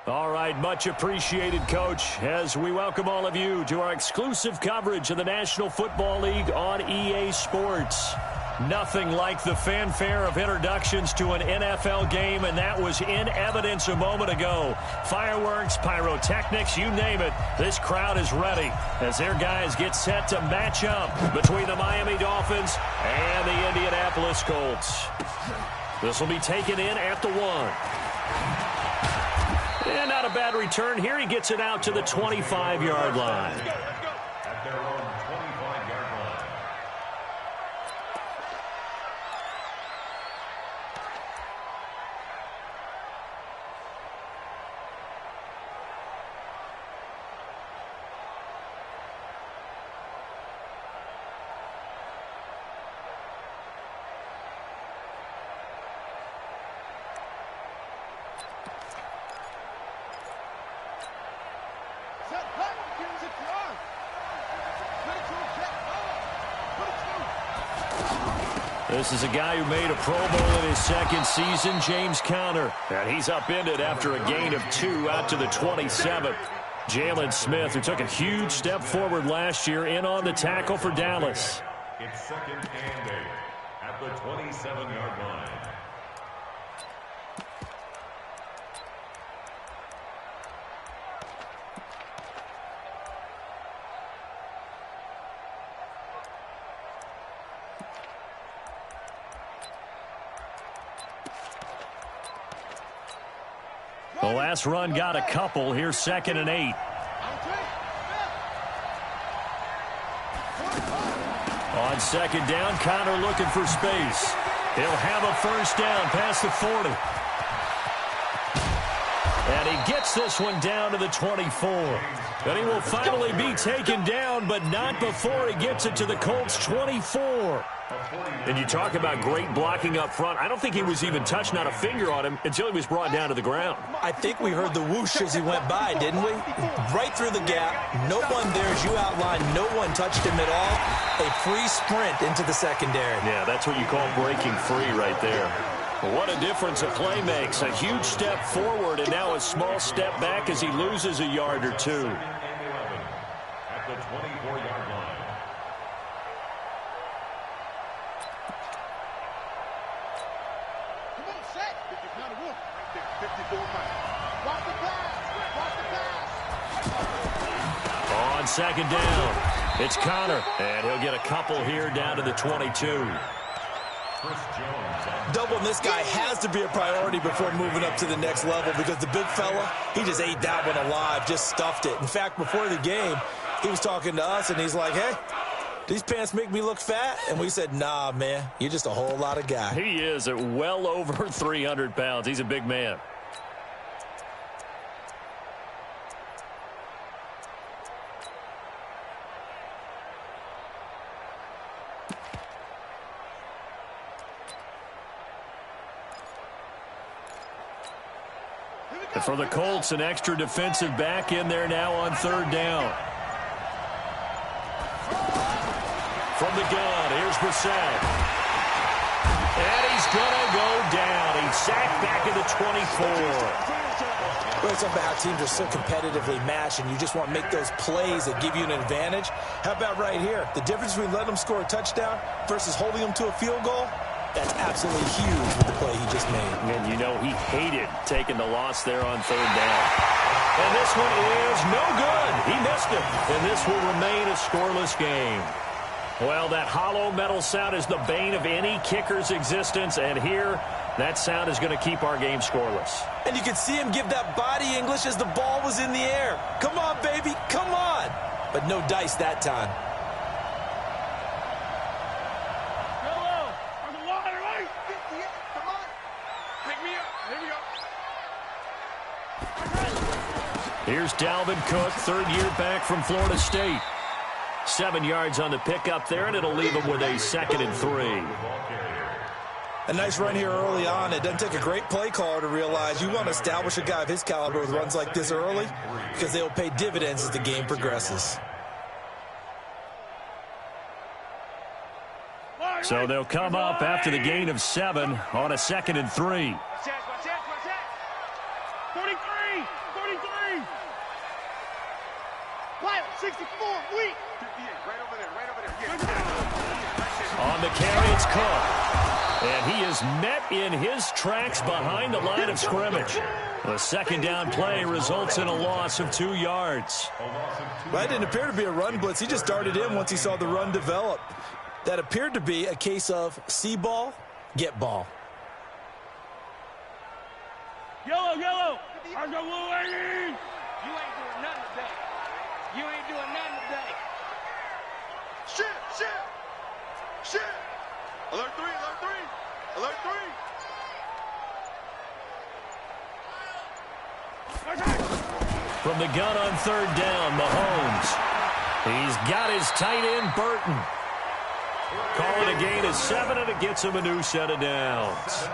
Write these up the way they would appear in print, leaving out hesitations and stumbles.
All right, much appreciated, Coach, as we welcome all of you to our exclusive coverage of the National Football League on EA Sports. Nothing like the fanfare of introductions to an NFL game, and that was in evidence a moment ago. Fireworks, pyrotechnics, you name it, this crowd is ready as their guys get set to match up between the Miami Dolphins and the Indianapolis Colts. This will be taken in at the 1. And not a bad return here. He gets it out to the 25-yard line. At their own 25-yard line. This is a guy who made a Pro Bowl in his second season, James Conner. And he's upended after a gain of 2 out to the 27. Jalen Smith, who took a huge step forward last year, in on the tackle for Dallas. It's 2nd and 8 at the 27-yard line. The last run got a couple. Here's 2nd and 8. On 2nd down, Conner looking for space. He'll have a first down past the 40. And he gets this one down to the 24. And he will finally be taken down, but not before he gets it to the Colts' 24. And you talk about great blocking up front. I don't think he was even touched, not a finger on him, until he was brought down to the ground. I think we heard the whoosh as he went by, didn't we? Right through the gap. No one there, as you outlined. No one touched him at all. A free sprint into the secondary. Yeah, that's what you call breaking free right there. What a difference a play makes. A huge step forward and now a small step back as he loses a yard or two. At the 24-yard line. On 2nd down, it's Conner, and he'll get a couple here down to the 22. Doubling this guy has to be a priority before moving up to the next level because the big fella, he just ate that one alive, just stuffed it. In fact, before the game, he was talking to us, and he's like, hey, these pants make me look fat? And we said, nah, man, you're just a whole lot of guy. He is at well over 300 pounds. He's a big man. And for the Colts, an extra defensive back in there now on 3rd down. From the gun, here's Brissett. And he's going to go down. He's sacked back at the 24. Well, it's about how teams are so competitively matched, and you just want to make those plays that give you an advantage. How about right here? The difference between letting them score a touchdown versus holding them to a field goal? That's absolutely huge with the play he just made. And you know he hated taking the loss there on 3rd down. And this one is no good. He missed it. And this will remain a scoreless game. Well, that hollow metal sound is the bane of any kicker's existence. And here, that sound is going to keep our game scoreless. And you can see him give that body English as the ball was in the air. Come on, baby, come on. But no dice that time. Here's Dalvin Cook, 3rd year back from Florida State. 7 yards on the pickup there, and it'll leave him with a 2nd and 3. A nice run here early on. It doesn't take a great play caller to realize you want to establish a guy of his caliber with runs like this early because they'll pay dividends as the game progresses. So they'll come up after the gain of 7 on a 2nd and 3. 43, 43. 43. Quiet, 64, weak. 58, right over there. Yeah. On the carry, it's Cook. And he is met in his tracks behind the line of scrimmage. The second down play results in a loss of 2 yards. That didn't appear to be a run blitz. He just darted in once he saw the run develop. That appeared to be a case of see ball, get ball. Yellow. I go blue, lady. You ain't doing nothing today. You ain't doing nothing today. Shit. Alert 3. From the gun on third down, Mahomes. He's got his tight end, Burton. Call it a gain of 7, and it gets him a new set of downs.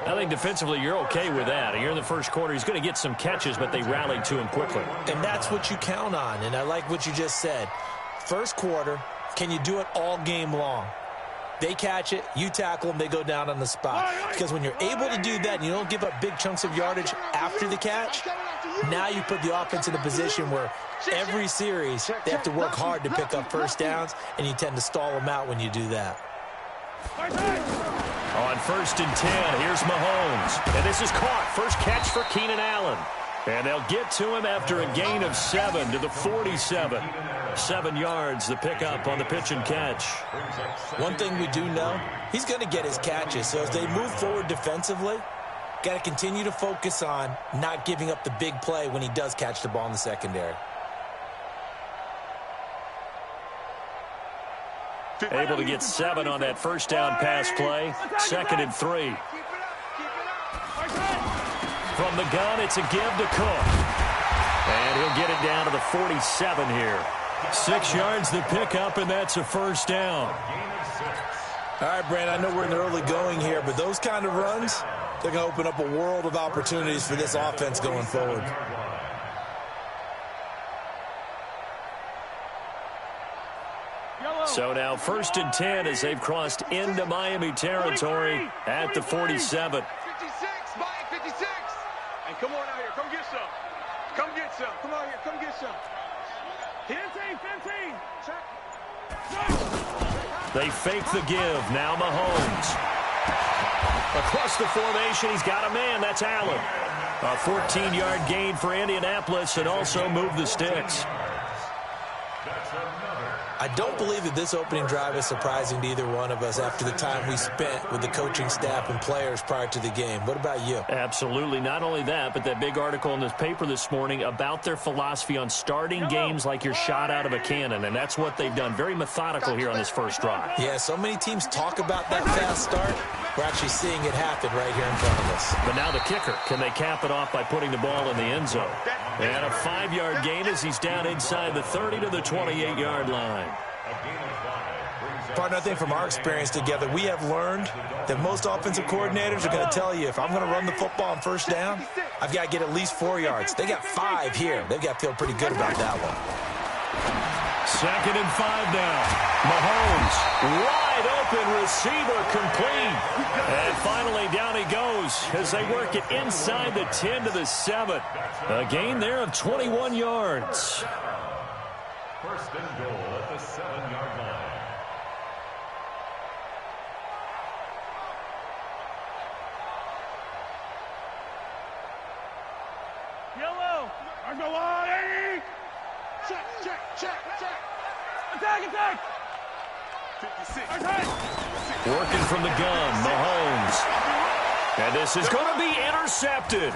I think defensively you're okay with that. Here in the first quarter, he's going to get some catches, but they rallied to him quickly. And that's what you count on, and I like what you just said. First quarter, can you do it all game long? They catch it, you tackle them, they go down on the spot. Because when you're able to do that and you don't give up big chunks of yardage after the catch, now you put the offense in a position where every series they have to work hard to pick up first downs, and you tend to stall them out when you do that. On 1st and 10, here's Mahomes. And this is caught. First catch for Keenan Allen. And they'll get to him after a gain of 7 to the 47. 7 yards, the pickup on the pitch and catch. One thing we do know, he's going to get his catches. So as they move forward defensively, got to continue to focus on not giving up the big play when he does catch the ball in the secondary. Able to get 7 on that first down pass play. 2nd and 3. From the gun, it's a give to Cook. And he'll get it down to the 47 here. 6 yards the pickup, and that's a first down. All right, Brandon, I know we're in the early going here, but those kind of runs, they're going to open up a world of opportunities for this offense going forward. So now 1st and 10 as they've crossed into Miami territory at the 47. 56, Mike, 56. And come on out here, come get some. Come get some. Come out here, come get some. 15. Check. They fake the give. Now Mahomes. Across the formation, he's got a man. That's Allen. A 14-yard gain for Indianapolis, and also move the sticks. I don't believe that this opening drive is surprising to either one of us after the time we spent with the coaching staff and players prior to the game. What about you? Absolutely. Not only that, but that big article in this paper this morning about their philosophy on starting games like you're shot out of a cannon, and that's what they've done. Very methodical here on this first drive. Yeah, so many teams talk about that fast start. We're actually seeing it happen right here in front of us. But now the kicker. Can they cap it off by putting the ball in the end zone? And a 5-yard gain as he's down inside the 30 to the 28-yard line. Partner, I think from our experience together, we have learned that most offensive coordinators are going to tell you, if I'm going to run the football on first down, I've got to get at least 4 yards. They got 5 here. They've got to feel pretty good about that one. 2nd and 5 now. Mahomes, wide open receiver, complete. And finally down he goes as they work it inside the 10 to the 7. A gain there of 21 yards. 1st and goal at the 7-yard line. Yellow. I go on, Eddie. Check. Attack. 56. Working from the gun, Mahomes. And this is going to be intercepted.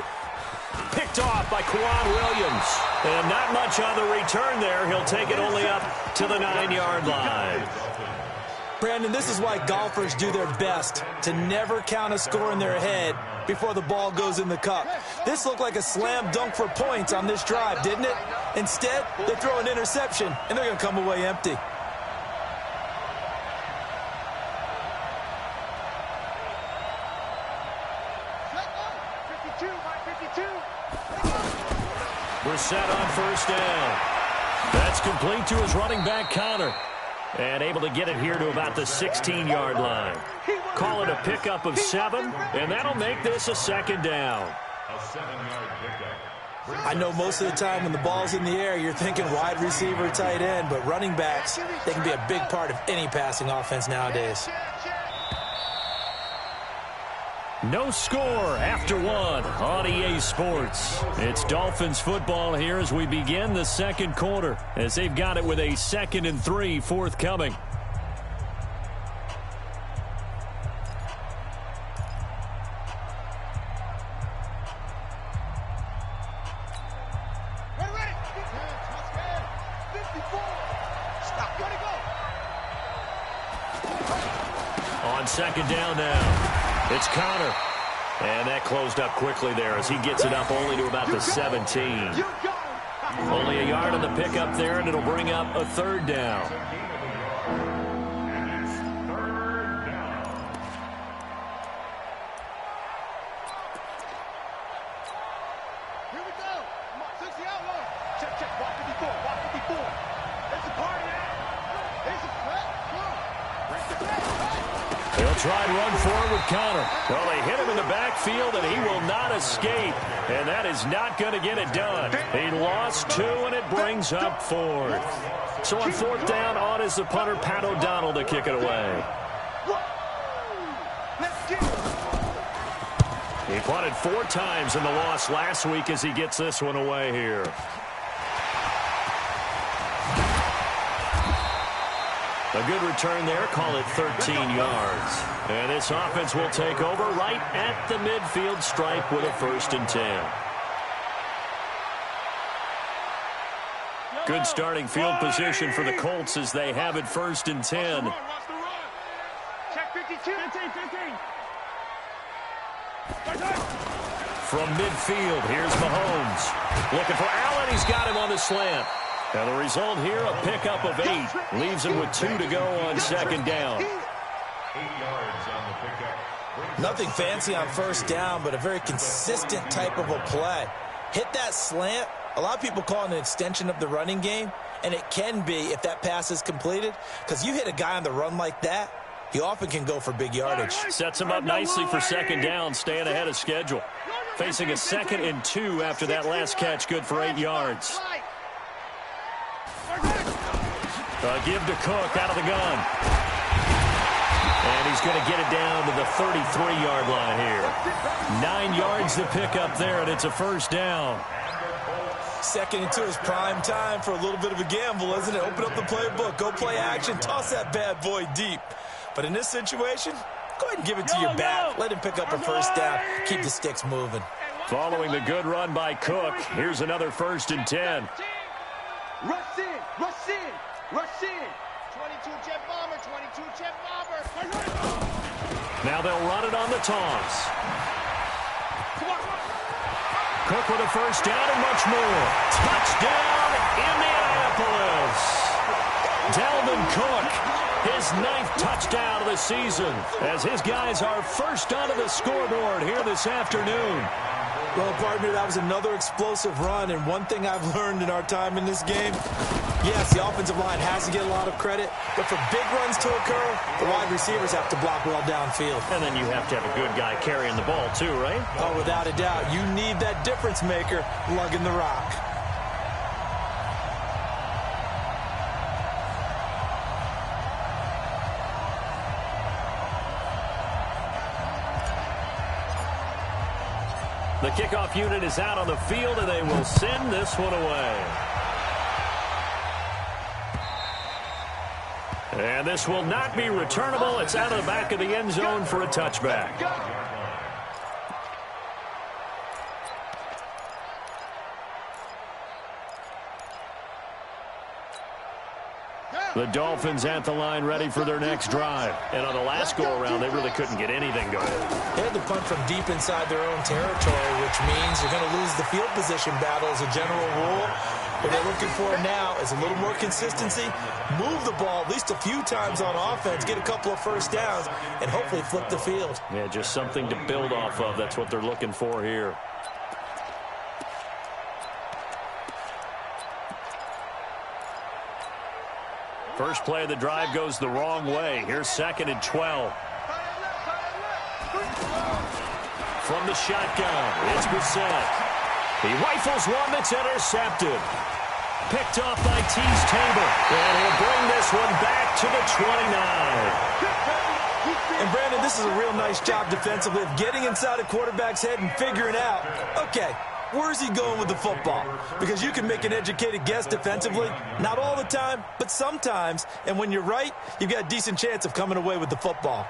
Picked off by Quan Williams. And not much on the return there. He'll take it only up to the 9-yard line. Brandon, this is why golfers do their best to never count a score in their head before the ball goes in the cup. This looked like a slam dunk for points on this drive, didn't it? Instead, they throw an interception, and they're going to come away empty. We're set on first down. That's complete to his running back, Connor. And able to get it here to about the 16-yard line. Call it a pickup of 7, and that'll make this a 2nd down. A 7-yard pickup. I know most of the time when the ball's in the air, you're thinking wide receiver, tight end, but running backs, they can be a big part of any passing offense nowadays. No score after one on EA Sports. It's Dolphins football here as we begin the second quarter, as they've got it with a 2nd and 3 forthcoming. On second down now. It's Connor. And that closed up quickly there as he gets it up only to about the 17. Only a yard on the pickup there, and it'll bring up a 3rd down. And it's 3rd down. Here we go. 60 outlaw. Check. Walk 54. Walk 54. It's a party now. It's a threat. Break the play. They'll try and run forward with Connor. Well, they hit him in the backfield, and he will not escape. And that is not going to get it done. He lost 2, and it brings up 4th. So on 4th down, on is the punter, Pat O'Donnell, to kick it away. He punted 4 times in the loss last week as he gets this one away here. A good return there, call it 13 yards. And this offense will take over right at the midfield stripe with a 1st and 10. Good starting field position for the Colts as they have it 1st and 10. Check 52. 15. From midfield, here's Mahomes. Looking for Allen, he's got him on the slant. And the result here, a pickup of 8. Leaves him with 2 to go on 2nd down. 8 yards on the pickup. Nothing fancy on 1st down, but a very consistent type of a play. Hit that slant. A lot of people call it an extension of the running game, and it can be if that pass is completed, because you hit a guy on the run like that, he often can go for big yardage. Sets him up nicely for 2nd down, staying ahead of schedule. Facing a 2nd and 2 after that last catch, good for 8 yards. Give to Cook out of the gun. And he's going to get it down to the 33-yard line here. 9 yards to pick up there, and it's a 1st down. 2nd and 2 is prime time for a little bit of a gamble, isn't it? Open up the playbook, go play action, toss that bad boy deep. But in this situation, go ahead and give it to your back. Let him pick up a 1st down. Keep the sticks moving. Following the good run by Cook, here's another 1st and 10. Rush in. 22 jet bomber. 22 jet bomber. Now they'll run it on the toss. Cook with a 1st down and much more. Touchdown, Indianapolis. Dalvin Cook, his 9th touchdown of the season, as his guys are first onto the scoreboard here this afternoon. Well, partner, that was another explosive run, and one thing I've learned in our time in this game, yes, the offensive line has to get a lot of credit, but for big runs to occur, the wide receivers have to block well downfield. And then you have to have a good guy carrying the ball too, right? Oh, without a doubt. You need that difference maker lugging the rock. The kickoff unit is out on the field, and they will send this one away. And this will not be returnable. It's out of the back of the end zone for a touchback. The Dolphins at the line ready for their next drive. And on the last go-around, they really couldn't get anything going. They had to punt from deep inside their own territory, which means you're going to lose the field position battle as a general rule. What they're looking for now is a little more consistency, move the ball at least a few times on offense, get a couple of 1st downs, and hopefully flip the field. Yeah, just something to build off of. That's what they're looking for here. First play of the drive goes the wrong way. Here's 2nd and 12. from the shotgun. It's Brissett. He rifles one that's intercepted. Picked off by Tease Tabor. And he'll bring this one back to the 29. And, Brandon, this is a real nice job defensively of getting inside a quarterback's head and figuring out, okay, where's he going with the football? Because you can make an educated guess defensively. Not all the time, but sometimes. And when you're right, you've got a decent chance of coming away with the football.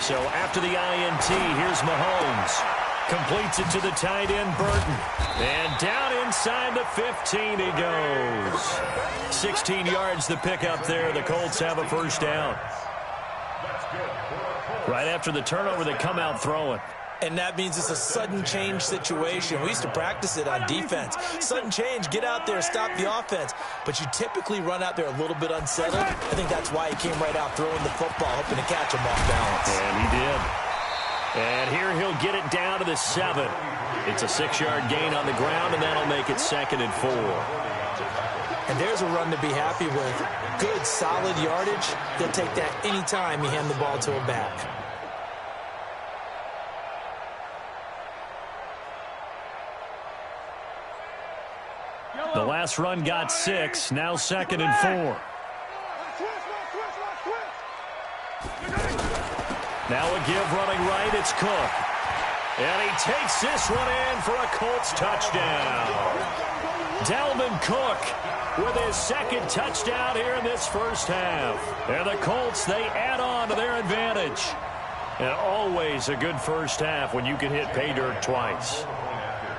So after the INT, here's Mahomes. Completes it to the tight end, Burton. And down inside the 15 he goes. 16 yards the pickup there. The Colts have a first down. Right after the turnover, they come out throwing. And that means it's a sudden change situation. We used to practice it on defense. Sudden change, get out there, stop the offense. But you typically run out there a little bit unsettled. I think that's why he came right out throwing the football, hoping to catch him off balance. And he did. And here he'll get it down to the 7. It's a 6-yard gain on the ground, and that'll make it 2nd and 4. And there's a run to be happy with. Good, solid yardage. He'll take that anytime you hand the ball to him back. The last run got 6. Now 2nd and 4. Now a give running right. It's Cook. And he takes this one in for a Colts touchdown. Dalvin Cook with his 2nd touchdown here in this first half. And the Colts, they add on to their advantage. And always a good first half when you can hit pay dirt twice.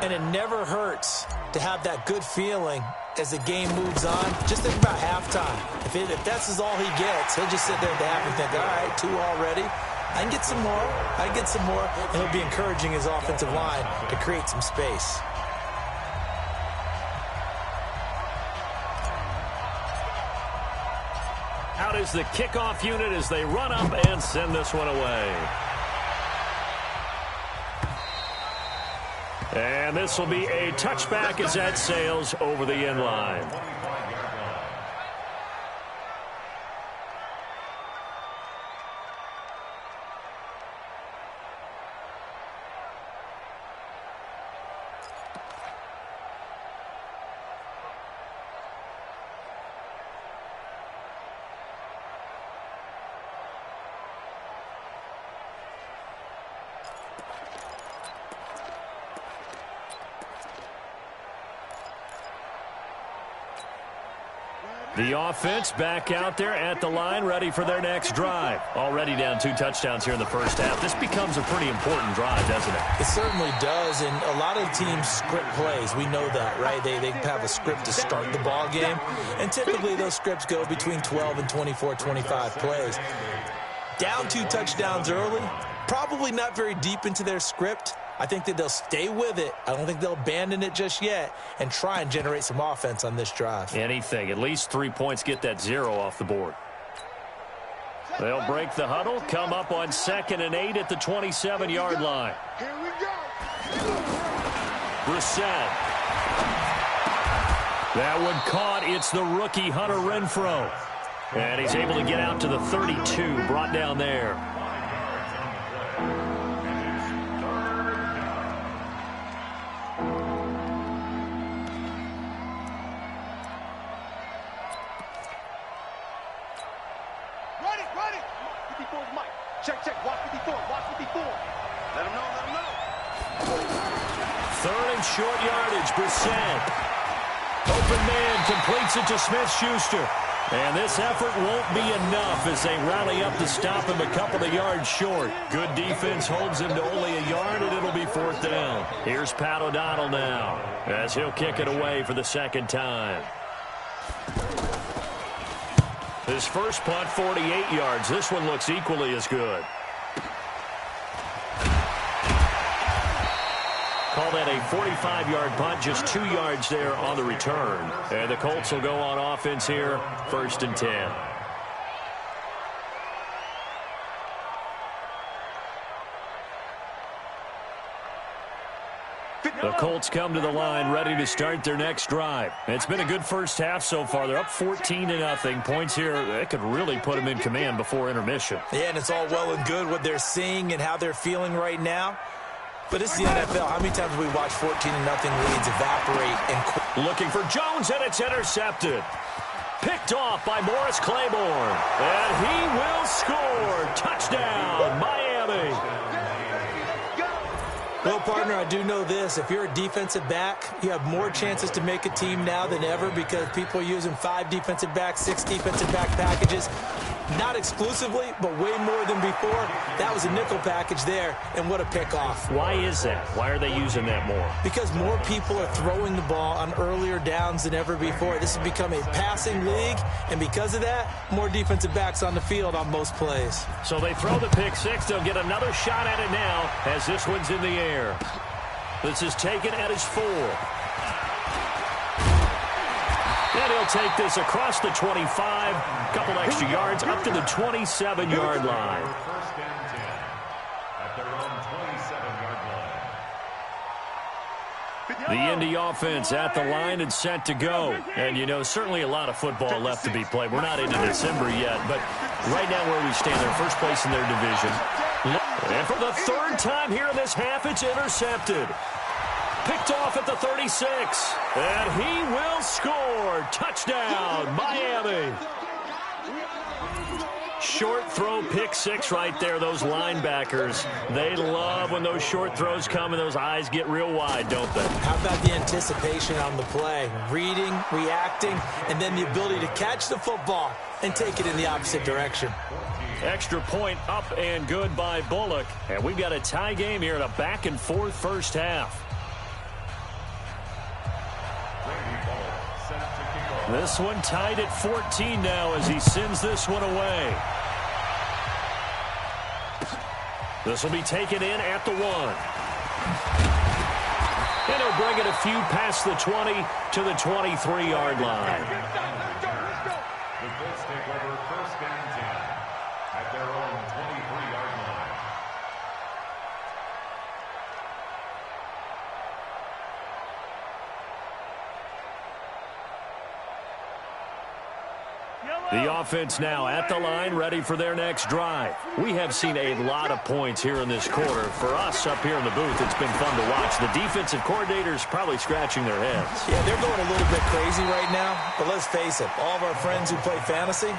And it never hurts to have that good feeling as the game moves on. Just think about halftime. If that's all he gets, he'll just sit there at the half and think, all right, 2 already. I can get some more. I can get some more. And he'll be encouraging his offensive line to create some space. Out is the kickoff unit as they run up and send this one away. And this will be a touchback as that sails over the end line. The offense back out there at the line, ready for their next drive. Already down 2 touchdowns here in the first half. This becomes a pretty important drive, doesn't it? It certainly does, and a lot of teams script plays. We know that, right? They have a script to start the ball game, and typically those scripts go between 12 and 24, 25 plays. Down 2 touchdowns early, probably not very deep into their script. I think that they'll stay with it. I don't think they'll abandon it just yet and try and generate some offense on this drive. Anything. At least 3 points, get that 0 off the board. They'll break the huddle, come up on 2nd and 8 at the 27-yard line. Here we go. Brissett. That one caught. It's the rookie Hunter Renfrow. And he's able to get out to the 32, brought down there. Check, watch 54, watch 54. Let him know. 3rd and short yardage, Brissett. Open man completes it to Smith-Schuster. And this effort won't be enough as they rally up to stop him a couple of yards short. Good defense holds him to only a yard, and it'll be 4th down. Here's Pat O'Donnell now as he'll kick it away for the 2nd time. His first punt, 48 yards. This one looks equally as good. Call that a 45-yard punt, just 2 yards there on the return. And the Colts will go on offense here, 1st and 10. The Colts come to the line ready to start their next drive. It's been a good first half so far. They're up 14-0. Points here, that could really put them in command before intermission. Yeah, and it's all well and good what they're seeing and how they're feeling right now. But it's the NFL. How many times have we watched 14-0 leads evaporate and quit? Looking for Jones, and it's intercepted. Picked off by Morris Claiborne. And he will score. Touchdown, Miami. Well, partner, I do know this. If you're a defensive back, you have more chances to make a team now than ever because people are using 5 defensive backs, 6 defensive back packages. Not exclusively, but way more than before. That was a nickel package there, and what a pickoff. Why is that? Why are they using that more? Because more people are throwing the ball on earlier downs than ever before. This has become a passing league, and because of that, more defensive backs on the field on most plays. So they throw the pick six. They'll get another shot at it now as this one's in the air. This is taken at his 4. And he'll take this across the 25, couple extra yards up to the 27-yard line. First down 10 at their own 27-yard line. The Indy offense at the line and set to go. And, you know, certainly a lot of football left to be played. We're not into December yet, but right now where we stand, they're first place in their division. And for the 3rd time here in this half, it's intercepted. Picked off at the 36. And he will score. Touchdown, Miami. Short throw, pick six right there. Those linebackers, they love when those short throws come and those eyes get real wide, don't they? How about the anticipation on the play? Reading, reacting, and then the ability to catch the football and take it in the opposite direction. Extra point up and good by Bullock. And we've got a tie game here in a back-and-forth first half. This one tied at 14 now as he sends this one away. This will be taken in at the 1. And he'll bring it a few past the 20 to the 23-yard line. The Colts take over first down 10 at their own 23-yard line. The offense now at the line, ready for their next drive. We have seen a lot of points here in this quarter. For us up here in the booth, it's been fun to watch. The defensive coordinators probably scratching their heads. Yeah, they're going a little bit crazy right now, but let's face it, all of our friends who play fantasy,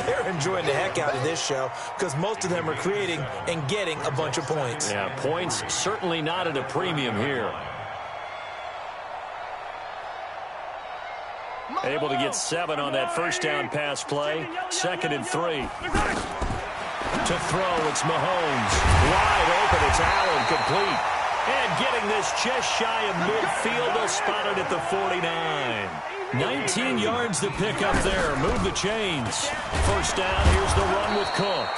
they're enjoying the heck out of this show because most of them are creating and getting a bunch of points. Yeah, points certainly not at a premium here. Able to get 7 on that first down pass play. 2nd and 3. To throw, it's Mahomes. Wide open, it's Allen, complete. And getting this just shy of midfield, they'll spot it at the 49. 19 yards to pick up there. Move the chains. First down, here's the run with Cook.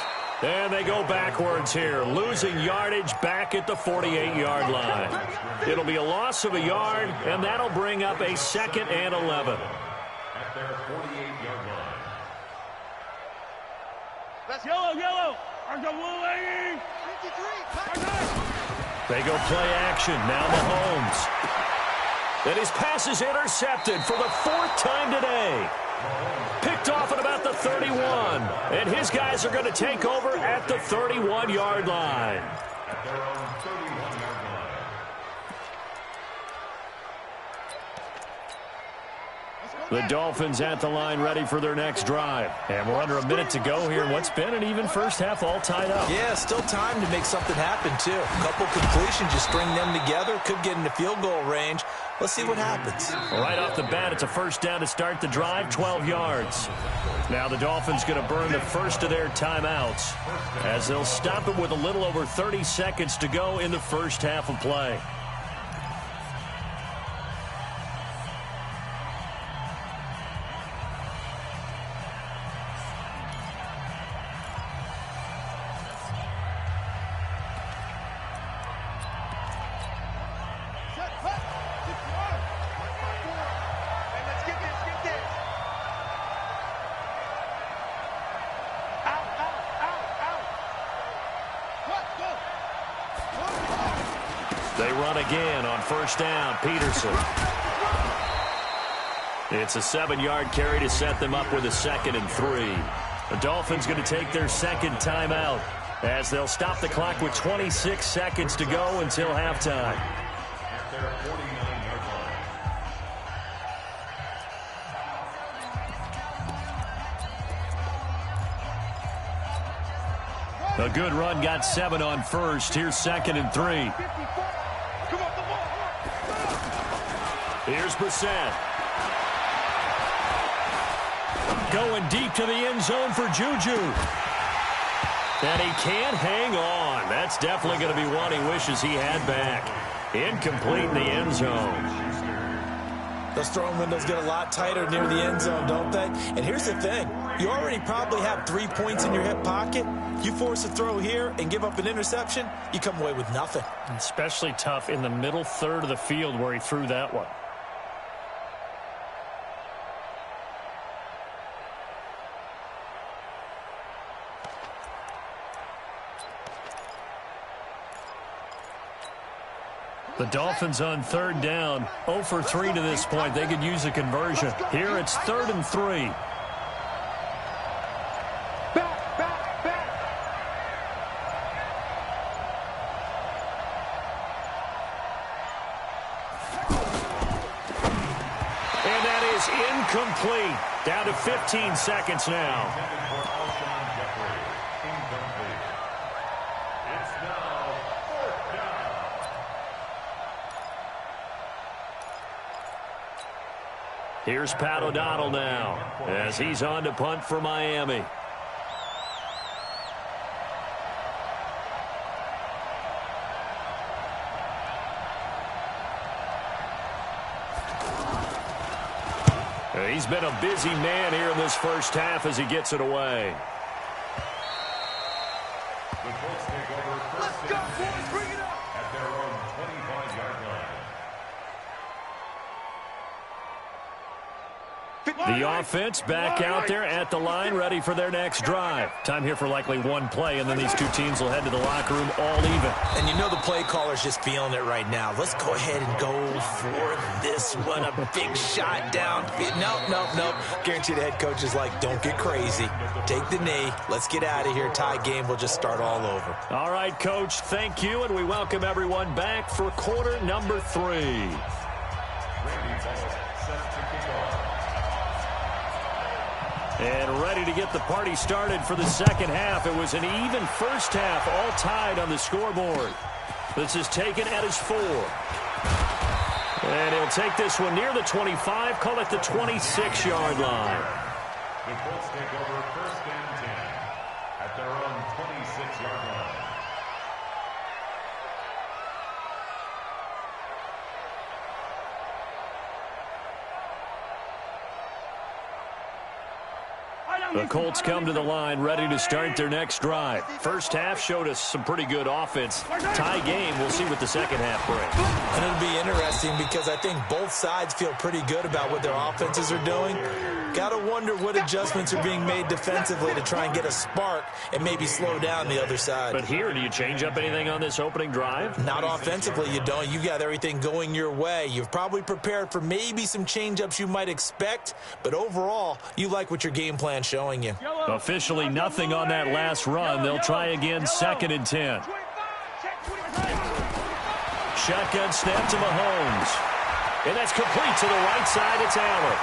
And they go backwards here, losing yardage back at the 48-yard line. It'll be a loss of a yard, and that'll bring up a 2nd and 11. At their 48-yard line. Let's yellow. There's a blue lady. 53. They go play action. Now Mahomes. And his pass is intercepted for the 4th time today. Picked off at about the 31. And his guys are going to take over at the 31-yard line. At their own 31-yard line. The Dolphins at the line ready for their next drive. And we're under a minute to go here in what's been an even first half all tied up. Yeah, still time to make something happen, too. A couple completions, you string them together, could get into field goal range. Let's see what happens. Right off the bat, it's a first down to start the drive, 12 yards. Now the Dolphins going to burn the first of their timeouts as they'll stop it with a little over 30 seconds to go in the first half of play. They run again on first down. Peterson. It's a 7-yard carry to set them up with a 2nd and 3. The Dolphins going to take their second timeout as they'll stop the clock with 26 seconds to go until halftime. At their 49-yard line. A good run got 7 on first. Here's 2nd and 3. Here's Brissett. Going deep to the end zone for Juju. And he can't hang on. That's definitely going to be one he wishes he had back. Incomplete in the end zone. Those throwing windows get a lot tighter near the end zone, don't they? And here's the thing. You already probably have 3 points in your hip pocket. You force a throw here and give up an interception, you come away with nothing. Especially tough in the middle third of the field where he threw that one. The Dolphins on 3rd down, 0 for 3 to this point. They could use a conversion. Here it's 3rd and 3. And that is incomplete. Down to 15 seconds now. Here's Pat O'Donnell now as he's on to punt for Miami. He's been a busy man here in this first half as he gets it away. The Colts take over first and 10 Bring it up. at their own 25-yard line. The offense back out there at the line, ready for their next drive. Time here for likely one play, and then these two teams will head to the locker room all even. And you know the play caller's just feeling it right now. Let's go ahead and go for this one. A big shot down. Nope. Guarantee the head coach is like, don't get crazy. Take the knee. Let's get out of here. Tie game. We'll just start all over. All right, Coach, thank you, and we welcome everyone back for quarter number 3. Randy Bullock set to kick off. And ready to get the party started for the second half. It was an even first half, all tied on the scoreboard. This is taken at his 4. And he'll take this one near the 25, call it the 26-yard line. The Colts take over first and 10 at their own 26-yard line. The Colts come to the line ready to start their next drive. First half showed us some pretty good offense. Tie game, we'll see what the second half brings. And it'll be interesting because I think both sides feel pretty good about what their offenses are doing. Got to wonder what adjustments are being made defensively to try and get a spark and maybe slow down the other side. But here, do you change up anything on this opening drive? Not offensively, you don't. You got everything going your way. You've probably prepared for maybe some change-ups you might expect, but overall, you like what your game plan's showing you. Officially nothing on that last run. They'll try again, 2nd and 10. Shotgun snap to Mahomes. And that's complete to the right side. It's Allen.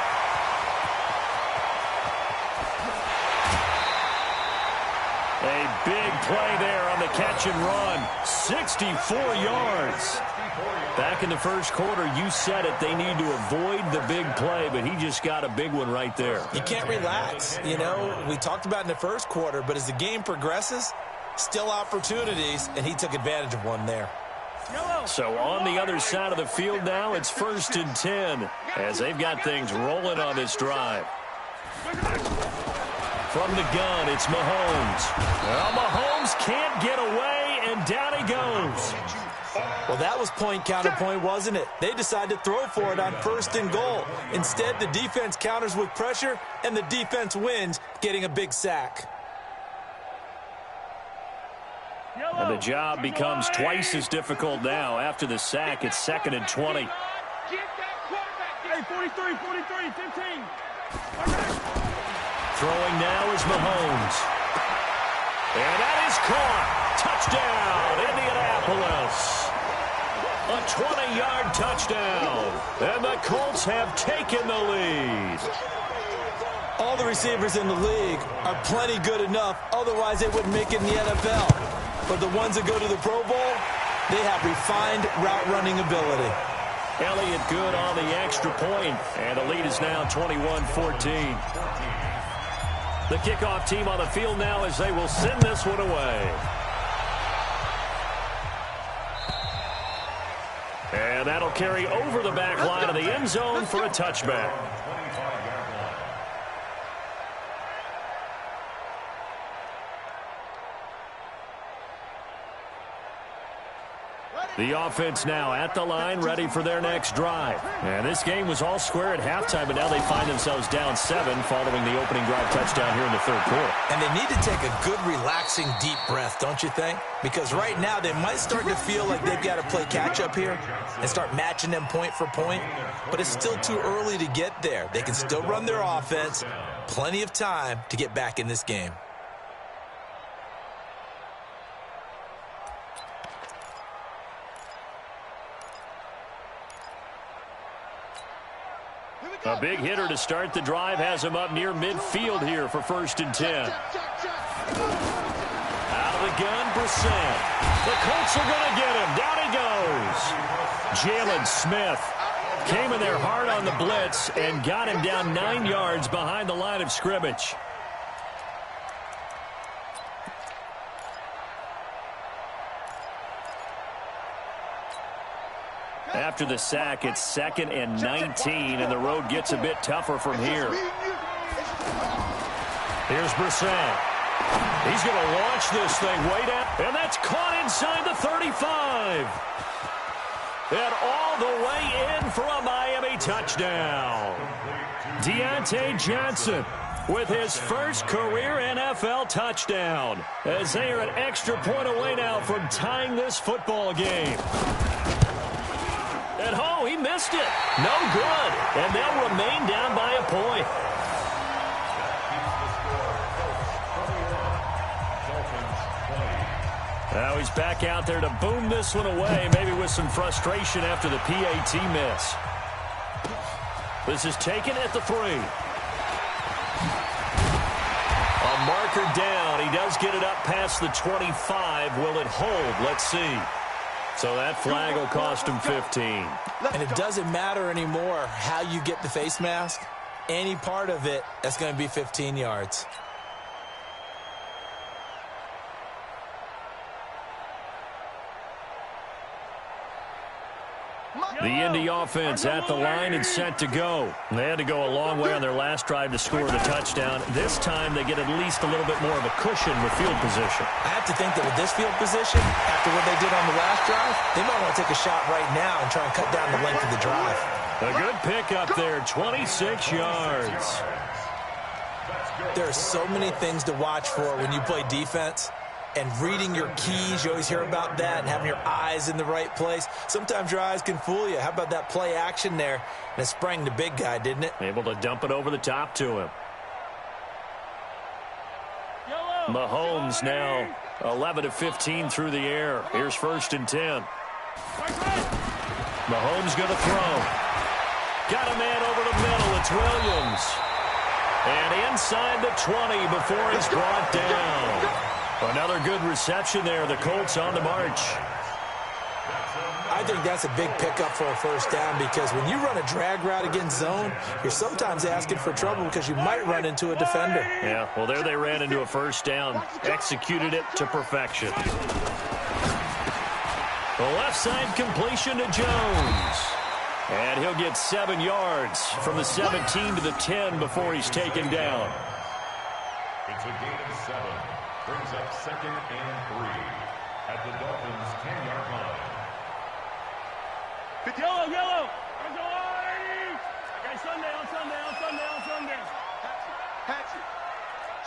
A big play there on the catch and run. 64 yards. Back in the first quarter, you said it, they need to avoid the big play, but he just got a big one right there. You can't relax. You know, we talked about in the first quarter, but as the game progresses, still opportunities, and he took advantage of one there. So on the other side of the field now, it's 1st and 10 as they've got things rolling on this drive. From the gun, it's Mahomes. Well, Mahomes can't get away, and down he goes. Well, that was point counterpoint, wasn't it? They decided to throw for it on 1st and goal. Instead, the defense counters with pressure, and the defense wins, getting a big sack. And And the job becomes twice as difficult now. After the sack, it's 2nd and 20. Get that quarterback. Hey, 43, 15. Throwing now is Mahomes. And that is caught. Touchdown, Indianapolis. A 20-yard touchdown. And the Colts have taken the lead. All the receivers in the league are plenty good enough. Otherwise, they wouldn't make it in the NFL. But the ones that go to the Pro Bowl, they have refined route running ability. Elliott good on the extra point. And the lead is now 21-14. The kickoff team on the field now as they will send this one away. And that'll carry over the back line of the end zone for a touchback. The offense now at the line, ready for their next drive. And this game was all square at halftime, but now they find themselves down 7 following the opening drive touchdown here in the third quarter. And they need to take a good, relaxing, deep breath, don't you think? Because right now they might start to feel like they've got to play catch-up here and start matching them point for point. But it's still too early to get there. They can still run their offense. Plenty of time to get back in this game. A big hitter to start the drive has him up near midfield here for 1st and 10. Out of the gun, Brissett. The Colts are going to get him. Down he goes. Jalen Smith came in there hard on the blitz and got him down 9 yards behind the line of scrimmage. After the sack, it's 2nd and 19, and the road gets a bit tougher from here. Here's Brissett. He's going to launch this thing way down, and that's caught inside the 35. And all the way in for a Miami touchdown. Deontay Johnson with his first career NFL touchdown, as they are an extra point away now from tying this football game. And oh, he missed it. No good. And they'll remain down by a point. Now he's back out there to boom this one away, maybe with some frustration after the PAT miss. This is taken at the 3. A marker down. He does get it up past the 25. Will it hold? Let's see. So that flag will cost him 15. And it doesn't matter anymore how you get the face mask. Any part of it, that's going to be 15 yards. The Indy offense at the line and set to go. They had to go a long way on their last drive to score the touchdown. This time they get at least a little bit more of a cushion with field position. I have to think that with this field position, after what they did on the last drive, they might want to take a shot right now and try and cut down the length of the drive. A good pickup there, 26 yards. There are so many things to watch for when you play defense. And reading your keys, you always hear about that, and having your eyes in the right place. Sometimes your eyes can fool you. How about that play action there? And it sprang the big guy, didn't it? Able to dump it over the top to him. Mahomes now 11 of 15 through the air. Here's 1st and 10. Mahomes going to throw. Got a man over the middle. It's Williams. And inside the 20 before he's brought down. Another good reception there. The Colts on the march. I think that's a big pickup for a first down, because when you run a drag route against zone, you're sometimes asking for trouble because you might run into a defender. Yeah, well, there they ran into a first down. Executed it to perfection. The left side completion to Jones. And he'll get 7 yards from the 17 to the 10 before he's taken down. It's a gain of 7. Brings up 2nd and 3 at the Dolphins' 10-yard line. Yellow. Okay, Sunday. Patsy.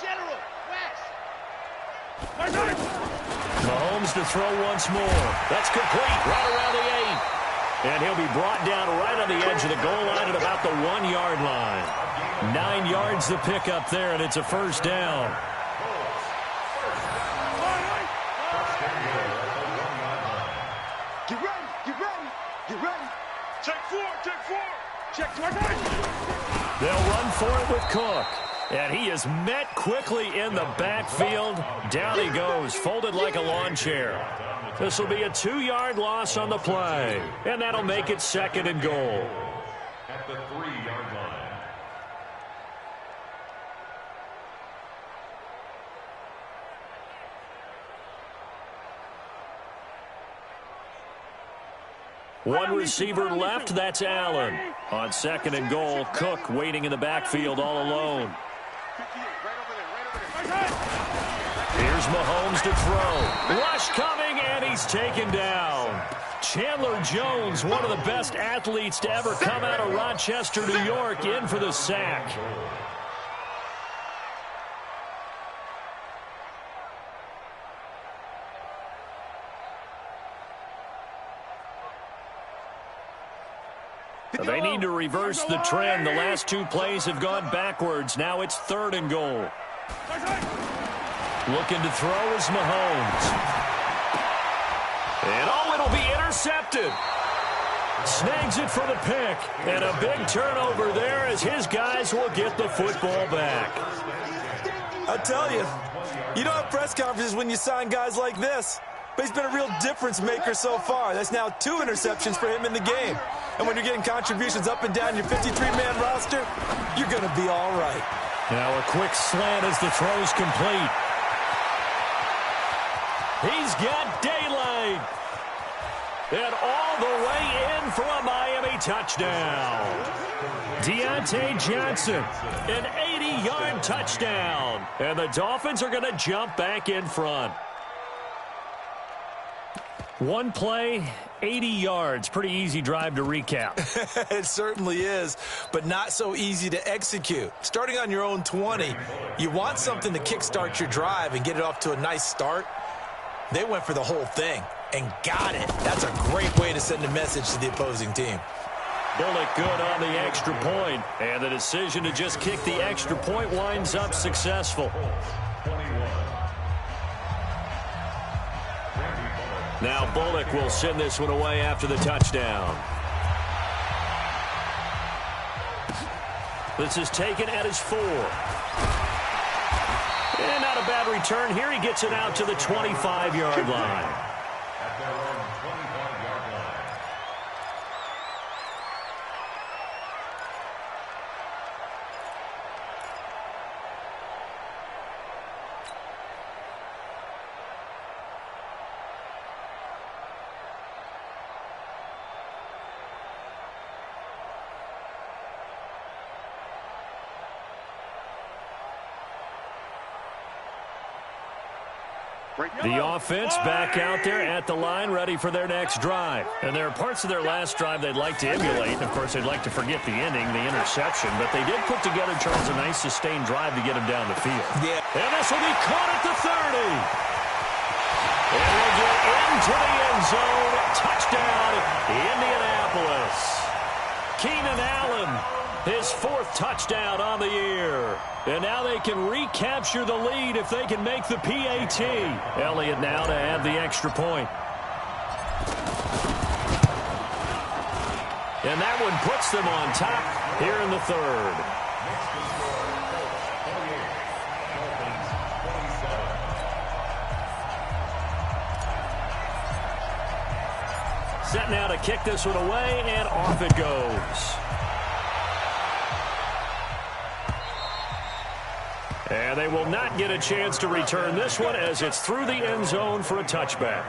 General, West. Mahomes to throw once more. That's complete right around the 8. And he'll be brought down right on the edge of the goal line at about the 1-yard line. 9 yards to pick up there, and it's a first down. Get ready, get ready, get ready. Check 4, check 4. Check 4. They'll run for it with Cook. And he is met quickly in the backfield. Down he goes, folded like a lawn chair. This will be a 2-yard loss on the play. And that'll make it 2nd and goal. At the 3-yard line. One receiver left, that's Allen. On 2nd and goal, Cook waiting in the backfield all alone. Here's Mahomes to throw. Rush coming, and he's taken down. Chandler Jones, one of the best athletes to ever come out of Rochester, New York, in for the sack. They need to reverse the trend. The last 2 plays have gone backwards. Now it's 3rd and goal. Looking to throw is Mahomes. And it'll be intercepted. Snags it for the pick. And a big turnover there as his guys will get the football back. I tell you, you don't have press conferences when you sign guys like this. But he's been a real difference maker so far. That's now 2 interceptions for him in the game. And when you're getting contributions up and down your 53-man roster, you're going to be all right. Now a quick slant as the throw's complete. He's got daylight. And all the way in for a Miami touchdown. Deontay Johnson, an 80-yard touchdown. And the Dolphins are going to jump back in front. One play, 80 yards. Pretty easy drive to recap. It certainly is, but not so easy to execute. Starting on your own 20, you want something to kickstart your drive and get it off to a nice start. They went for the whole thing and got it. That's a great way to send a message to the opposing team. Bullock good on the extra point, and the decision to just kick the extra point winds up successful. Now Bullock will send this one away after the touchdown. This is taken at his 4. And not a bad return here. He gets it out to the 25-yard line. At their own 25-yard line. The offense back out there at the line, ready for their next drive. And there are parts of their last drive they'd like to emulate. And, of course, they'd like to forget the ending, the interception. But they did put together, Charles, a nice sustained drive to get him down the field. Yeah. And this will be caught at the 30. And we'll get into the end zone. Touchdown, Indianapolis. Keenan Allen, his 4th touchdown on the year. And now they can recapture the lead if they can make the PAT. Elliott now to add the extra point. And that one puts them on top here in the 3rd. Set now to kick this one away, and off it goes. And they will not get a chance to return this one as it's through the end zone for a touchback.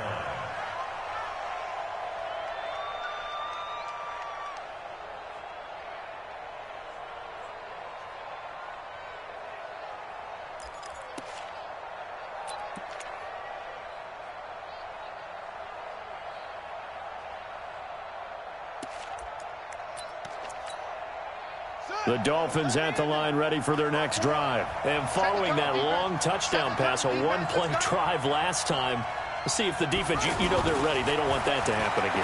The Dolphins at the line ready for their next drive. And following that long touchdown pass, a one-play drive last time, See if the defense, you know they're ready. They don't want that to happen again.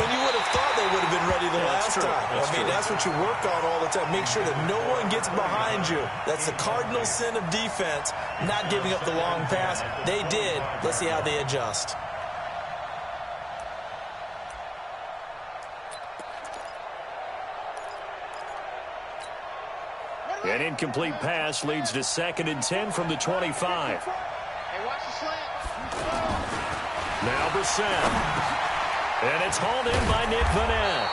And you would have thought they would have been ready the last time. That's what you work on all the time. Make sure that no one gets behind you. That's the cardinal sin of defense, not giving up the long pass. They did. Let's see how they adjust. An incomplete pass leads to 2nd and 10 from the 25. Hey, watch the slant. Now Brissett. And it's hauled in by Nick Vanette.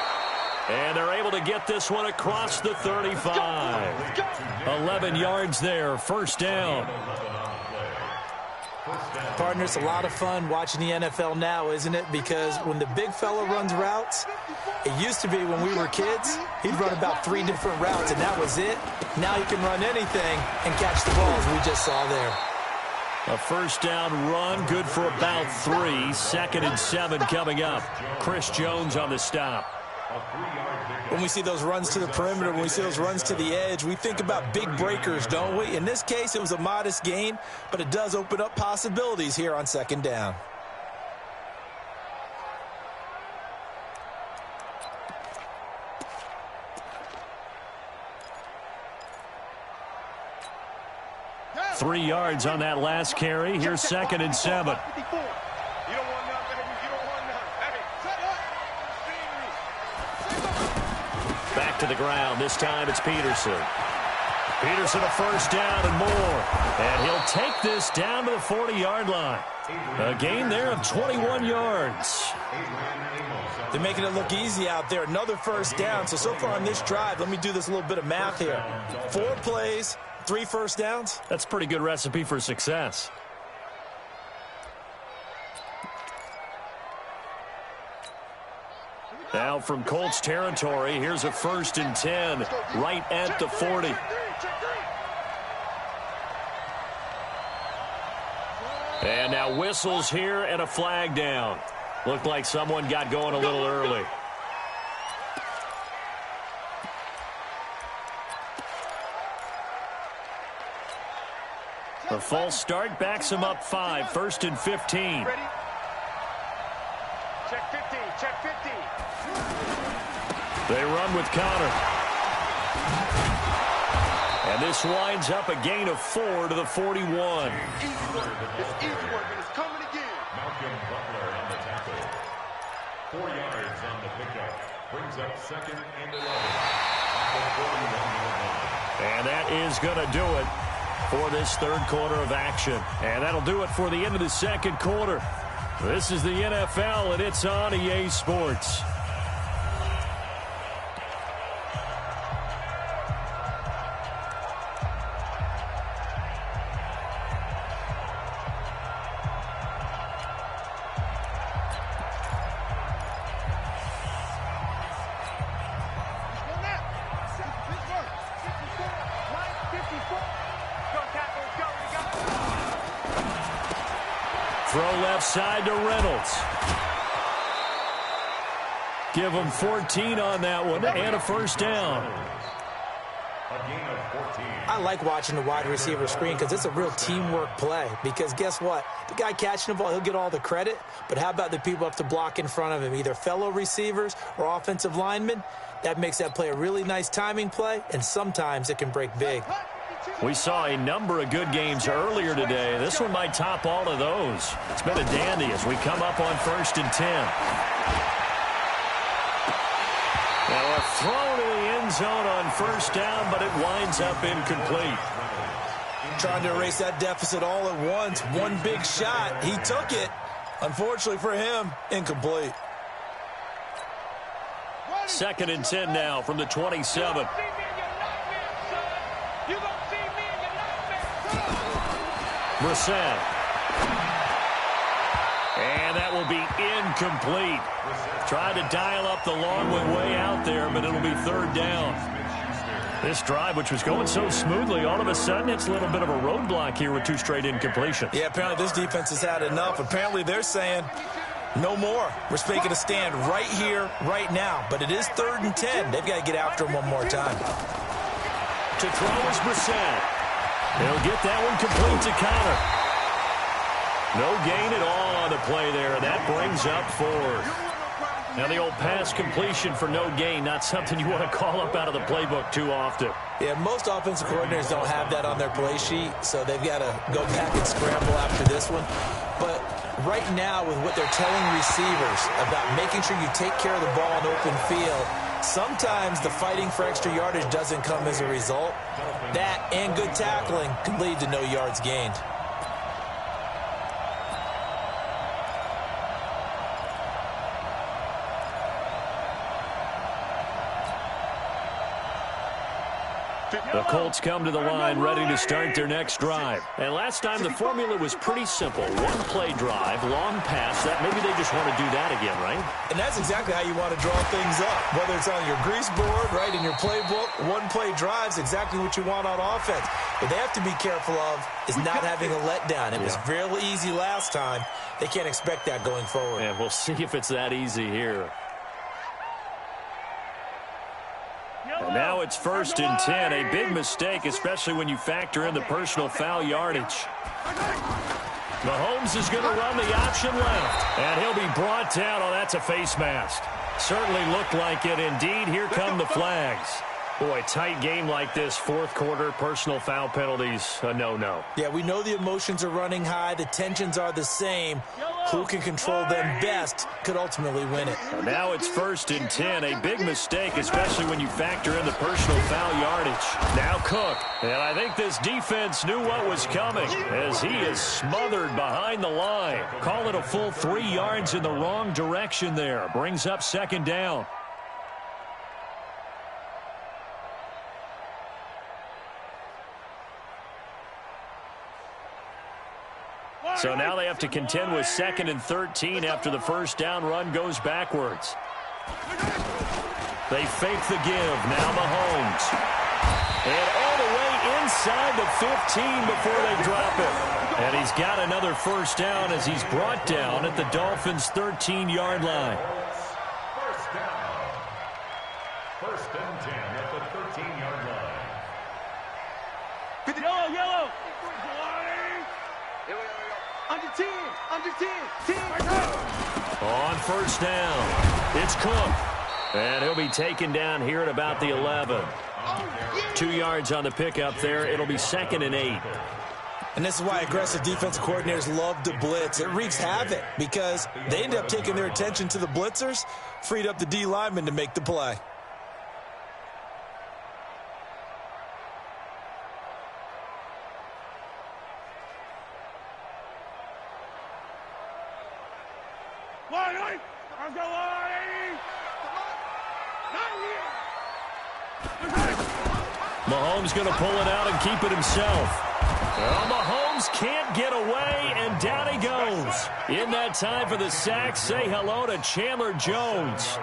And they're able to get this one across the 35. 11 yards there, 1st down. Partner, it's a lot of fun watching the NFL now, isn't it? Because when the big fella runs routes, it used to be when we were kids, he'd run about 3 different routes, and that was it. Now he can run anything and catch the balls we just saw there. A 1st down run, good for about 3. 2nd and 7 coming up. Chris Jones on the stop. When we see those runs to the perimeter, when we see those runs to the edge, we think about big breakers, don't we? In this case, it was a modest gain, but it does open up possibilities here on 2nd down. Yeah. 3 yards on that last carry. Here's 2nd and 7. Back to the ground. This time it's Peterson. Peterson a 1st down and more. And he'll take this down to the 40-yard line. A gain there of 21 yards. They're making it look easy out there. Another 1st down. So far on this drive, let me do this little bit of math here. 4 plays, 3 1st downs. That's a pretty good recipe for success. Now from Colts territory, here's a 1st and 10 right at the 40. And now whistles here and a flag down. Looked like someone got going a little early. A false start backs him up 5, 1st and 15. Check 50, check 50. They run with Connor. And this winds up a gain of 4 to the 41. Easy work. It's easy work, and it's coming again. Malcolm Butler on the tackle. 4 yards on the pickup. Brings up 2nd and 11. And that is going to do it for this 3rd quarter of action. And that'll do it for the end of the 2nd quarter. This is the NFL, and it's on EA Sports. Throw left side to Reynolds. Give him 14 on that one and a 1st down. I like watching the wide receiver screen because it's a real teamwork play. Because guess what? The guy catching the ball, he'll get all the credit. But how about the people up to block in front of him, either fellow receivers or offensive linemen? That makes that play a really nice timing play, and sometimes it can break big. We saw a number of good games earlier today. This one might top all of those. It's been a dandy as we come up on 1st and 10. Now a throw to the end zone on 1st down, but it winds up incomplete. Trying to erase that deficit all at once. One big shot. He took it. Unfortunately for him, incomplete. 2nd and 10 now from the 27. Brissett. And that will be incomplete. Tried to dial up the long way out there, but it'll be 3rd down. This drive, which was going so smoothly, all of a sudden it's a little bit of a roadblock here with 2 straight incompletions. Yeah, apparently this defense has had enough. Apparently they're saying no more. We're making a stand right here, right now. But it is 3rd and 10. They've got to get after him one more time. To throw is Brissett. He'll get that one complete to Connor. No gain at all on the play there. That brings up 4th. Now the old pass completion for no gain, not something you want to call up out of the playbook too often. Yeah, most offensive coordinators don't have that on their play sheet, so they've got to go back and scramble after this one. But right now, with what they're telling receivers about making sure you take care of the ball in open field, sometimes the fighting for extra yardage doesn't come as a result. That and good tackling can lead to no yards gained. The Colts come to the line ready to start their next drive. And last time the formula was pretty simple. One play drive, long pass. That maybe they just want to do that again, right? And that's exactly how you want to draw things up. Whether it's on your grease board, right, in your playbook, one play drive's exactly what you want on offense. What they have to be careful of is not having a letdown. It was real easy last time. They can't expect that going forward. And we'll see if it's that easy here. And now it's 1st and 10. A big mistake, especially when you factor in the personal foul yardage. Mahomes is going to run the option left. And he'll be brought down. Oh, that's a face mask. Certainly looked like it. Indeed, here come the flags. Boy, tight game like this, 4th quarter, personal foul penalties, a no-no. Yeah, we know the emotions are running high. The tensions are the same. Who can control them best could ultimately win it. And now it's 1st and 10. A big mistake, especially when you factor in the personal foul yardage. Now Cook. And I think this defense knew what was coming as he is smothered behind the line. Call it a full 3 yards in the wrong direction there. Brings up 2nd down. So now they have to contend with 2nd and 13 after the first down run goes backwards. They fake the give. Now Mahomes. And all the way inside the 15 before they drop it. And he's got another first down as he's brought down at the Dolphins' 13-yard line. First down. 1st and 10 at the 13-yard line. Yellow. Under 10. Under 10. 10. On first down, it's Cook. And he'll be taken down here at about the 11. 2 yards on the pickup there. It'll be 2nd and 8. And this is why aggressive defensive coordinators love to blitz. It wreaks havoc because they end up taking their attention to the blitzers, freed up the D lineman to make the play. Mahomes going to pull it out and keep it himself. Well, Mahomes can't get away, and down he goes. In that time for the sack, say hello to Chandler Jones.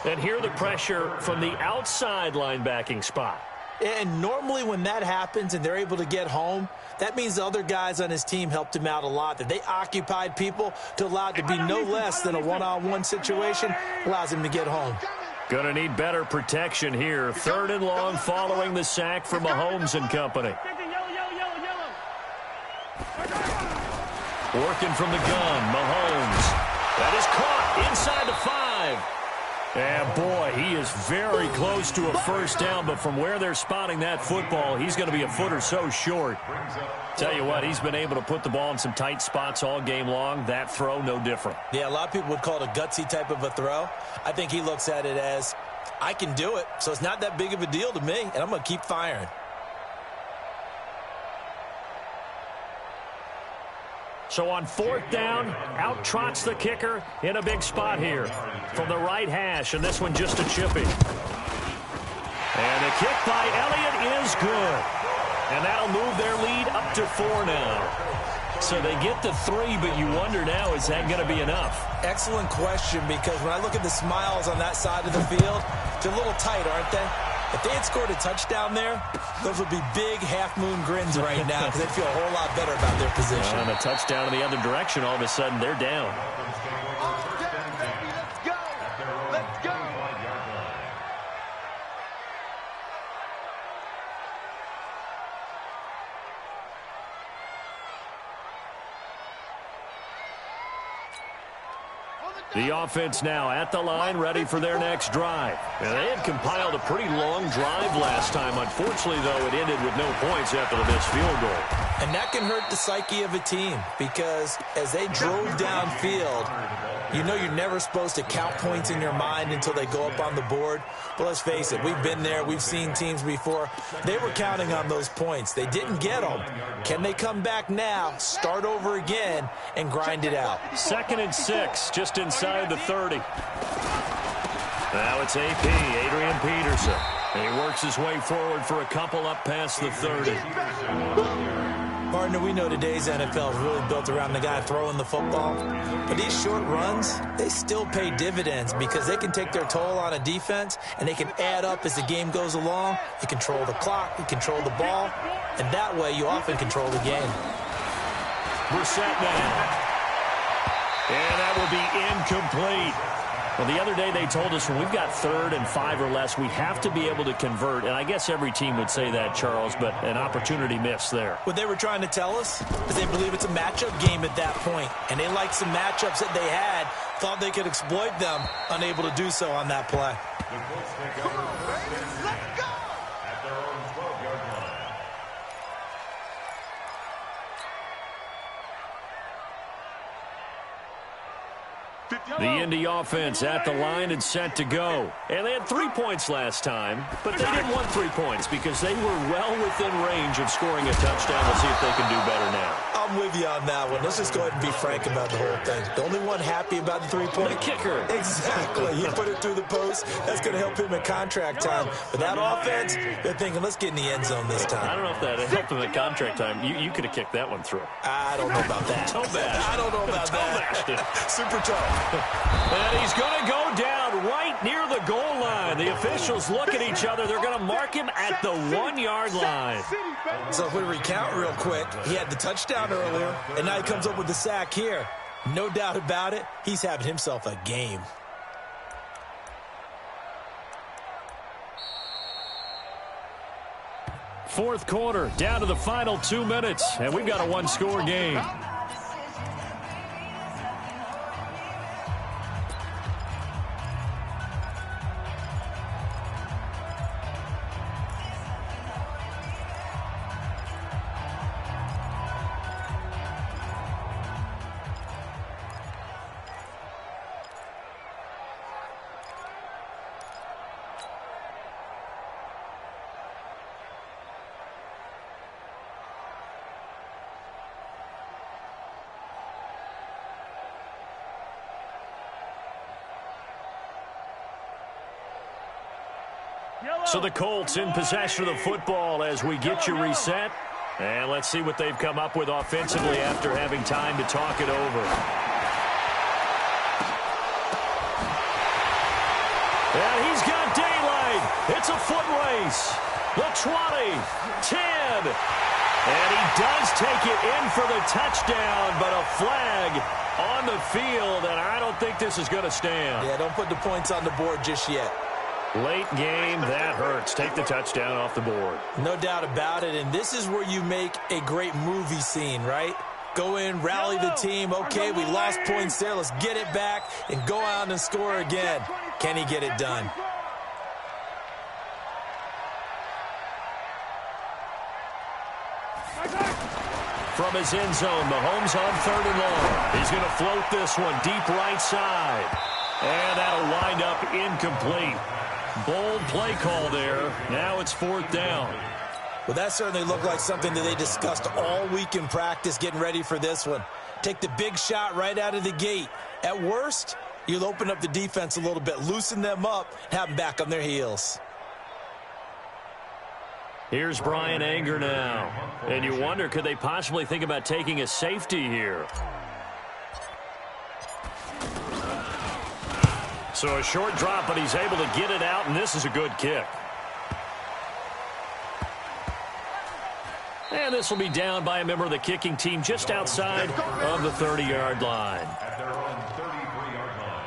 And hear the pressure from the outside linebacking spot. And normally when that happens and they're able to get home, that means the other guys on his team helped him out a lot. That they occupied people to allow it to be no less than a one-on-one situation allows him to get home. Going to need better protection here. 3rd and long following the sack for Mahomes and company. Working from the gun, Mahomes. That is caught inside the 5. And boy, he is very close to a first down, but from where they're spotting that football, he's going to be a foot or so short. Tell you what, he's been able to put the ball in some tight spots all game long. That throw, no different. Yeah, a lot of people would call it a gutsy type of a throw. I think he looks at it as, I can do it, so it's not that big of a deal to me, and I'm going to keep firing. So on 4th down, out trots the kicker in a big spot here from the right hash, and this one just a chippy. And the kick by Elliott is good. And that'll move their lead up to 4 now. So they get to 3, but you wonder now, is that going to be enough? Excellent question, because when I look at the smiles on that side of the field, they're a little tight, aren't they? If they had scored a touchdown there, those would be big half-moon grins right now because they'd feel a whole lot better about their position. And a touchdown in the other direction, all of a sudden, they're down. Let's go. The offense now at the line, ready for their next drive. Now, they had compiled a pretty long drive last time. Unfortunately, though, it ended with no points after the missed field goal. And that can hurt the psyche of a team because as they drove downfield, you know you're never supposed to count points in your mind until they go up on the board. But let's face it, we've been there. We've seen teams before. They were counting on those points. They didn't get them. Can they come back now, start over again, and grind it out? 2nd and 6, just inside the 30. Now it's AP, Adrian Peterson. And he works his way forward for a couple up past the 30. Partner, we know today's NFL is really built around the guy throwing the football. But these short runs, they still pay dividends because they can take their toll on a defense and they can add up as the game goes along. You control the clock, you control the ball, and that way you often control the game. Brissett now. And that will be incomplete. Well, the other day they told us when we've got 3rd and 5 or less, we have to be able to convert. And I guess every team would say that, Charles, but an opportunity missed there. What they were trying to tell us is they believe it's a matchup game at that point. And they liked some matchups that they had, thought they could exploit them, unable to do so on that play. The Colts take over Let's go! at their own 12-yard line. The Indy offense at the line and set to go. And they had 3 points last time, but they didn't want 3 points because they were well within range of scoring a touchdown. We'll see if they can do better now. I'm with you on that one. Let's just go ahead and be frank about the whole thing. The only one happy about the 3-point. The kicker. Exactly. He put it through the post. That's going to help him in contract time. But that offense, they're thinking, let's get in the end zone this time. I don't know if that helped him at contract time. You could have kicked that one through. I don't know about that. Toe bash. I don't know about Toe-bashed that. it. Super tough. And he's going to go down right near the goal line. The officials look at each other. They're going to mark him at the 1-yard line. So if we recount real quick, he had the touchdown earlier, and now he comes up with the sack here. No doubt about it, he's having himself a game. Fourth quarter, down to the final 2 minutes, and we've got a one-score game. So the Colts in possession of the football as we get you reset. And let's see what they've come up with offensively after having time to talk it over. And he's got daylight. It's a foot race. The 20, 10. And he does take it in for the touchdown, but a flag on the field, and I don't think this is going to stand. Yeah, don't put the points on the board just yet. Late game, that hurts. Take the touchdown off the board. No doubt about it, and this is where you make a great movie scene, right? Go in, rally the team. Okay, we lost points there. Let's get it back and go out and score again. Can he get it done? From his end zone, Mahomes on 3rd and long. He's going to float this one deep right side. And that'll wind up incomplete. Bold play call there. Now it's 4th down. Well, that certainly looked like something that they discussed all week in practice getting ready for this one. Take the big shot right out of the gate. At worst, you'll open up the defense a little bit, loosen them up, have them back on their heels. Here's Brian Anger now. And you wonder, could they possibly think about taking a safety here? So a short drop, but he's able to get it out, and this is a good kick. And this will be down by a member of the kicking team just outside of the 30-yard line. At their own 33-yard line.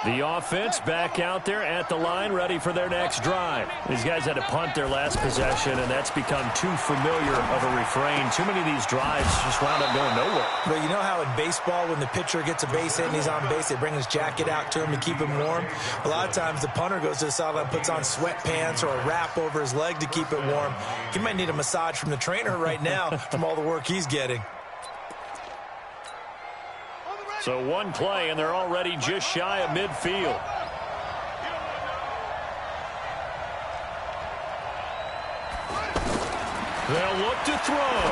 The offense back out there at the line, ready for their next drive. These guys had to punt their last possession, and that's become too familiar of a refrain. Too many of these drives just wound up going nowhere. But you know how in baseball, when the pitcher gets a base hit and he's on base, they bring his jacket out to him to keep him warm? A lot of times the punter goes to the sideline, puts on sweatpants or a wrap over his leg to keep it warm. He might need a massage from the trainer right now from all the work he's getting. So one play, and they're already just shy of midfield. They'll look to throw.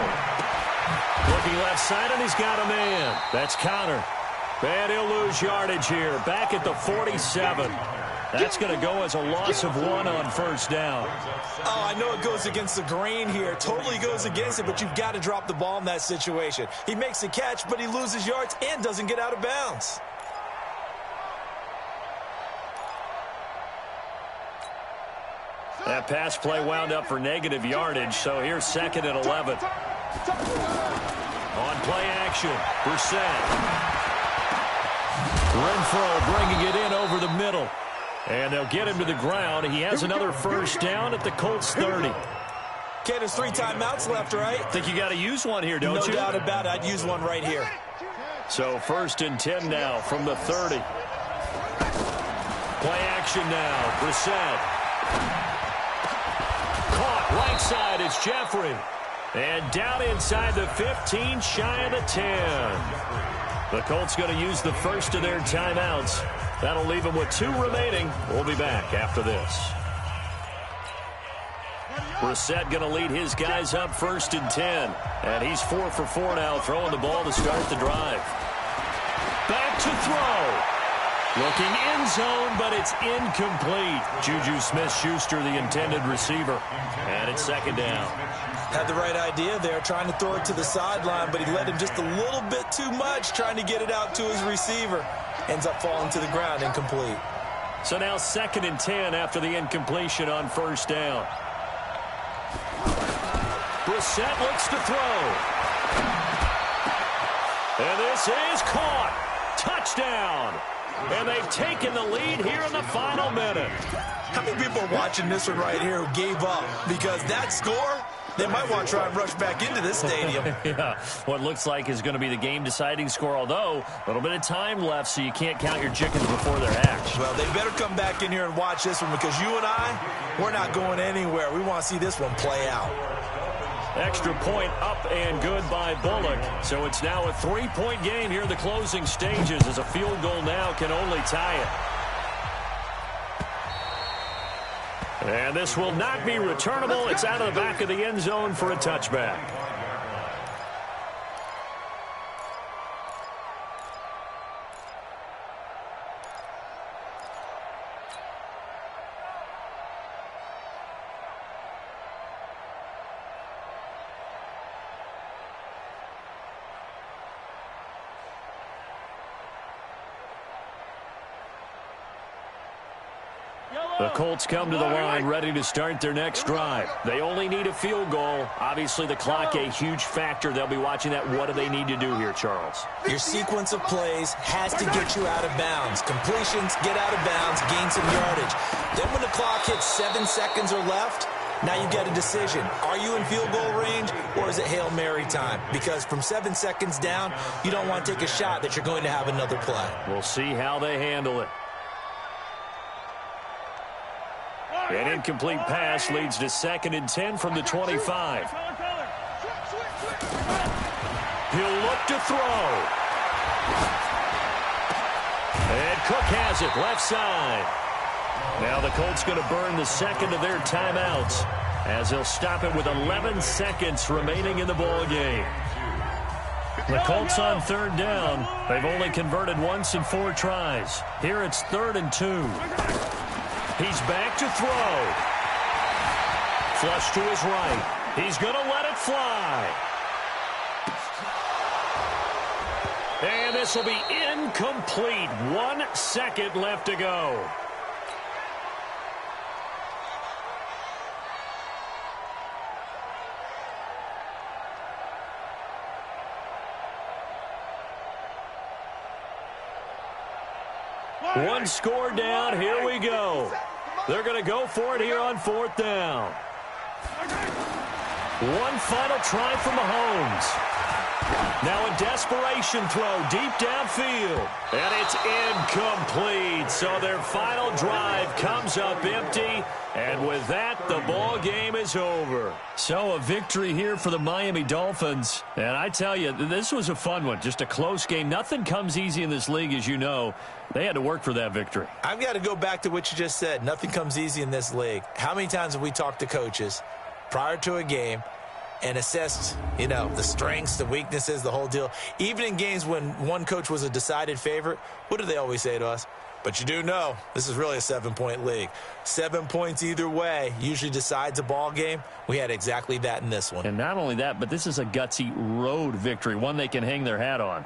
Looking left side, and he's got a man. That's Connor. And he'll lose yardage here. Back at the 47. That's going to go as a loss of 1 on first down. Oh, I know it goes against the grain here. Totally goes against it, but you've got to drop the ball in that situation. He makes a catch, but he loses yards and doesn't get out of bounds. That pass play wound up for negative yardage, so here's 2nd and 11. On play action, Brissett. Renfro bringing it in over the middle. And they'll get him to the ground. He has another first down at the Colts 30. Okay, there's 3 timeouts left, right? Think you got to use one here, don't you? No doubt about it. I'd use one right here. So 1st and 10 now from the 30. Play action now. Brissett. Caught right side. It's Jeffrey. And down inside the 15, shy of the 10. The Colts going to use the first of their timeouts. That'll leave them with 2 remaining. We'll be back after this. Brissett going to lead his guys up 1st and 10. And he's 4 for 4 now, throwing the ball to start the drive. Back to throw. Looking end zone, but it's incomplete. Juju Smith-Schuster, the intended receiver. And it's 2nd down. Had the right idea there, trying to throw it to the sideline, but he led him just a little bit too much, trying to get it out to his receiver. Ends up falling to the ground, incomplete. So now 2nd and 10 after the incompletion on first down. Brissett looks to throw. And this is caught. Touchdown. And they've taken the lead here in the final minute. How many people are watching this one right here who gave up? Because that score, they might want to try and rush back into this stadium. Yeah, what looks like is going to be the game-deciding score, although a little bit of time left, so you can't count your chickens before they're hatched. Well, they better come back in here and watch this one, because you and I, we're not going anywhere. We want to see this one play out. Extra point up and good by Bullock. So it's now a 3-point game here in the closing stages, as a field goal now can only tie it. And this will not be returnable. It's out of the back of the end zone for a touchback. The Colts come to the line ready to start their next drive. They only need a field goal. Obviously, the clock a huge factor. They'll be watching that. What do they need to do here, Charles? Your sequence of plays has to get you out of bounds. Completions, get out of bounds, gain some yardage. Then when the clock hits 7 seconds or left, now you get a decision. Are you in field goal range, or is it Hail Mary time? Because from 7 seconds down, you don't want to take a shot that you're going to have another play. We'll see how they handle it. An incomplete pass leads to 2nd and 10 from the 25. He'll look to throw. And Cook has it left side. Now the Colts going to burn the second of their timeouts, as they'll stop it with 11 seconds remaining in the ball game. The Colts on 3rd down. They've only converted once in 4 tries. Here it's 3rd and 2. He's back to throw. Flush to his right. He's going to let it fly. And this will be incomplete. 1 second left to go. One score down. Here we go. They're going to go for it here on 4th down. One final try from Mahomes. Now a desperation throw deep downfield. And it's incomplete. So their final drive comes up empty. And with that, the ball game is over. So a victory here for the Miami Dolphins. And I tell you, this was a fun one. Just a close game. Nothing comes easy in this league, as you know. They had to work for that victory. I've got to go back to what you just said. Nothing comes easy in this league. How many times have we talked to coaches prior to a game and assessed, the strengths, the weaknesses, the whole deal? Even in games when one coach was a decided favorite, what do they always say to us? But you do know this is really a 7-point league. 7 points either way usually decides a ball game. We had exactly that in this one. And not only that, but this is a gutsy road victory, one they can hang their hat on.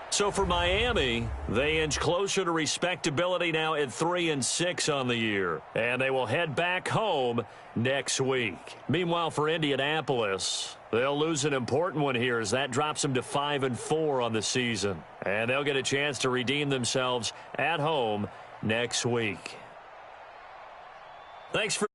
So for Miami, they inch closer to respectability now at 3-6 on the year. And they will head back home next week. Meanwhile, for Indianapolis, they'll lose an important one here as that drops them to 5-4 on the season. And they'll get a chance to redeem themselves at home next week. Thanks for